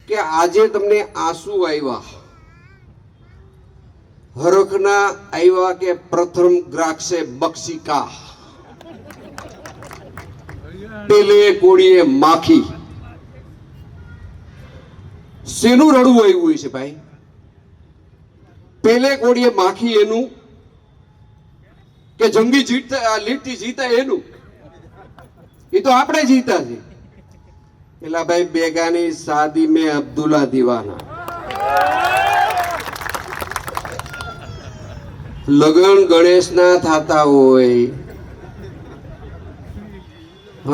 કે આજે તમને આંસુ આવ્યા, હરખના આવ્યા કે પ્રથમ ગ્રાક્ષે બક્ષિકા, પેલે કોળીએ માખી. શેનું રડવું આવ્યું છે ભાઈ? પેલે કોળીએ માખી એનું કે જંગી જીતતા લીટી જીતા એનું? એ તો આપણે જીતા છે. પેલા ભાઈ બેગાની શાદી में અબ્દુલ્લા દીવાના. લગન ગણેશના થતા હોય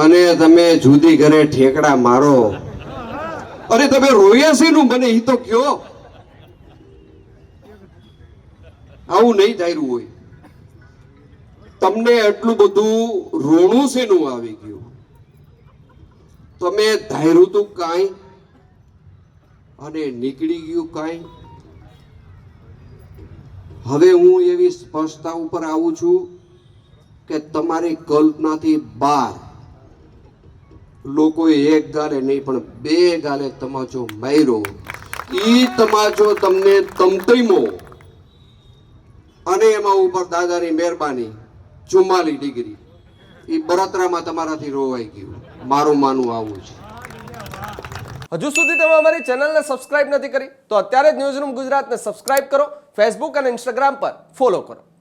અને તમે જુદી ઘરે ઠેકડા મારો. અરે તમે રોયા શેનું મને ઈ તો કયો. આવું નહીં ધાર્યું હોય. તમને એટલું બધું રોણું શેનું આવી ગયું? તમે ધાર્યું તું કાંઈ અને નીકળી ગયું કાંઈ. હવે હું એવી સ્પષ્ટતા ઉપર આવું છું કે તમારી કલ્પનાથી બહાર લોકોએ એક ગાલે નહીં પણ બે ગાલે તમાચો માર્યો. ઈ તમાચો તમને તમતમો અને એમાં ઉપર દાદાની મહેરબાની 44 ડિગ્રી. ઈ બળતરામાં તમારાથી રોવાઈ ગયું. મારું માનવું આવું છે. હજુ સુધી તમે અમારી ચેનલને સબસ્ક્રાઇબ નથી કરી તો અત્યારે જ ન્યૂઝરૂમ ગુજરાતને સબસ્ક્રાઇબ કરો. ફેસબુક અને ઇન્સ્ટાગ્રામ પર ફોલો કરો.